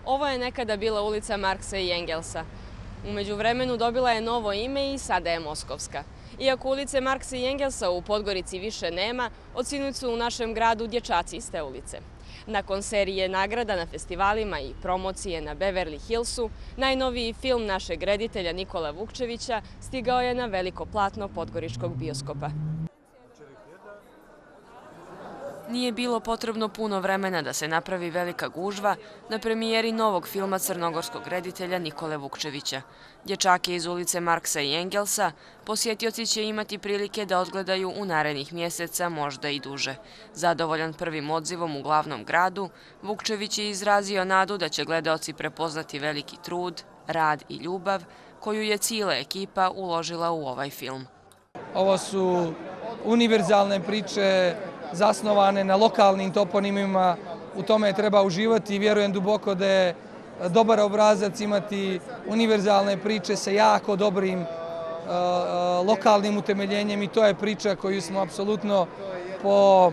Ovo je nekada bila ulica Marksa i Engelsa. U međuvremenu dobila je novo ime i sada je Moskovska. Iako ulice Marksa i Engelsa u Podgorici više nema, od sinoć su u našem gradu dječaci iz te ulice. Nakon serije nagrada na festivalima i promocije na Beverly Hillsu, najnoviji film našeg reditelja Nikole Vukčevića stigao je na veliko platno podgoričkog bioskopa. Nije bilo potrebno puno vremena da se napravi velika gužva na premijeri novog filma crnogorskog reditelja Nikole Vukčevića. Dječake iz ulice Marksa i Engelsa posjetioci će imati prilike da odgledaju u narednih mjeseca, možda i duže. Zadovoljan prvim odzivom u glavnom gradu, Vukčević je izrazio nadu da će gledaoci prepoznati veliki trud, rad i ljubav koju je cijela ekipa uložila u ovaj film. Ovo su univerzalne priče zasnovane na lokalnim toponimima, u tome treba uživati i vjerujem duboko da je dobar obrazac imati univerzalne priče sa jako dobrim lokalnim utemeljenjem i to je priča koju smo apsolutno po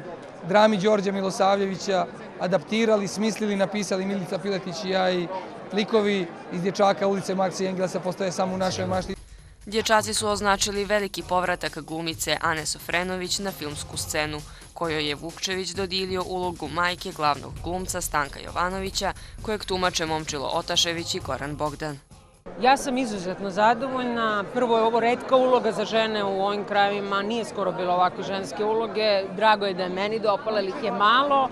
drami Đorđa Milosavljevića adaptirali, smislili, napisali Milica Piletić i ja i likovi iz dječaka ulice Marksa i Engelsa postoje samo u našoj mašti. Dječaci su označili veliki povratak glumice Ane Sofrenović na filmsku scenu, kojoj je Vukčević dodijelio ulogu majke glavnog glumca Stanka Jovanovića, kojeg tumače Momčilo Otašević i Goran Bogdan. Ja sam izuzetno zadovoljna. Prvo je ovo retka uloga za žene u ovim krajevima, nije skoro bilo ovakve ženske uloge. Drago je da je meni dopala, ali ih je malo.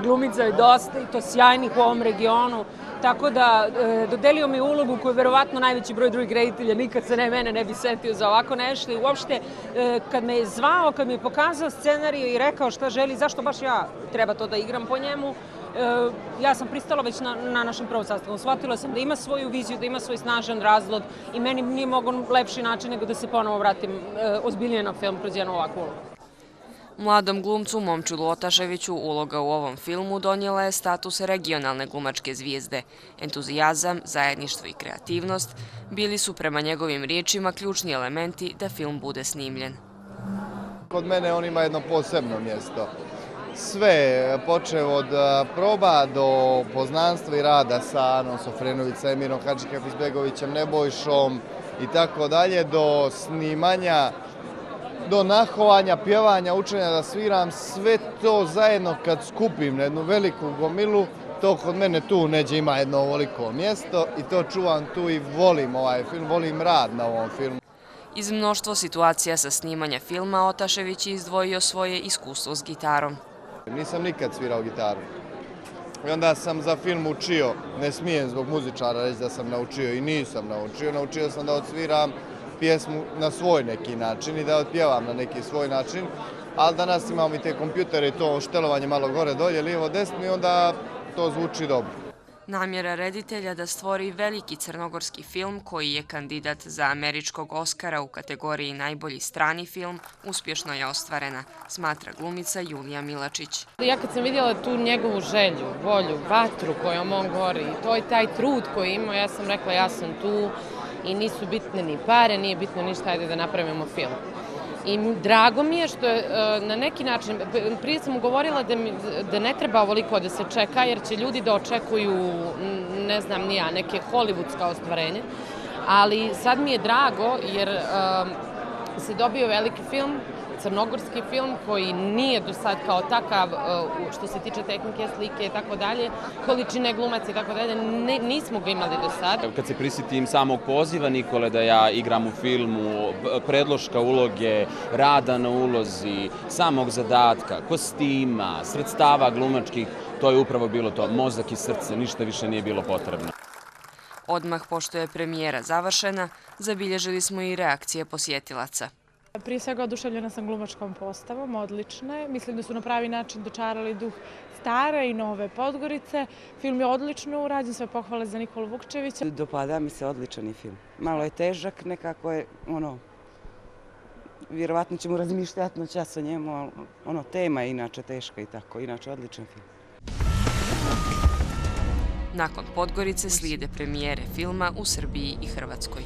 Glumica je dosta i to sjajnih u ovom regionu. Tako da dodelio mi ulogu koju verovatno najveći broj drugih reditelja nikad se mene ne bi setio za ovako nešto. I uopšte kad me je zvao, kad mi je pokazao scenariju i rekao šta želi, zašto baš ja treba to da igram po njemu, ja sam pristala već na našem prvom sastanku. Shvatila sam da ima svoju viziju, da ima svoj snažan razlog i meni nije mogo lepši način nego da se ponovo vratim ozbiljnije na film kroz jednu ovakvu ulogu. Mladom glumcu Momčilu Otaševiću uloga u ovom filmu donijela je status regionalne glumačke zvijezde. Entuzijazam, zajedništvo i kreativnost bili su prema njegovim riječima ključni elementi da film bude snimljen. Kod mene on ima jedno posebno mjesto. Sve, počev od proba do poznanstva i rada sa Anom Sofrenović, sa Emirom Hadžikapizbegovićem, Nebojšom i tako dalje, do snimanja, do nahovanja, pjevanja, učenja da sviram, sve to zajedno kad skupim na jednu veliku gomilu, to kod mene tu neđe ima jedno ovoliko mjesto i to čuvam tu i volim ovaj film, volim rad na ovom filmu. Iz mnoštvo situacija sa snimanja filma Otašević je izdvojio svoje iskustvo s gitarom. Nisam nikad svirao gitaru. I onda sam za film učio, ne smijem zbog muzičara reći da sam naučio i nisam naučio. Naučio sam da odsviram pjesmu na svoj neki način i da otpjevam na neki svoj način. Ali danas imamo i te kompjutere i to štelovanje malo gore, dolje, lijevo, desno i onda to zvuči dobro. Namjera reditelja da stvori veliki crnogorski film koji je kandidat za američkog Oskara u kategoriji najbolji strani film uspješno je ostvarena, smatra glumica Julija Milačić. Ja kad sam vidjela tu njegovu želju, volju, vatru kojom on gori i to je taj trud koji imao, ja sam rekla ja sam tu i nisu bitne ni pare, nije bitno ništa, ajde da napravimo film. I drago mi je što je na neki način, prije sam mu govorila da ne treba ovoliko da se čeka, jer će ljudi da očekuju, ne znam ni ja, neke hollywoodska ostvarenje, ali sad mi je drago jer se dobio veliki film, crnogorski film koji nije do sad kao takav što se tiče tehnike, slike i tako dalje, količine glumaca i tako dalje, nismo ga imali do sad. Kad se prisjetim samog poziva Nikole da ja igram u filmu, predloška uloge, rada na ulozi, samog zadatka, kostima, sredstava glumačkih, to je upravo bilo to, mozak i srce, ništa više nije bilo potrebno. Odmah pošto je premijera završena, zabilježili smo i reakcije posjetilaca. Prije svega oduševljena sam glumačkom postavom, odlična je. Mislim da su na pravi način dočarali duh stare i nove Podgorice. Film je odlično urađen, sve pohvale za Nikolu Vukčevića. Dopada mi se odličan film. Malo je težak, nekako je, vjerovatno ćemo razmišljati na čas o njemu, ali tema je inače teška i tako, inače odličan film. Nakon Podgorice slijede premijere filma u Srbiji i Hrvatskoj.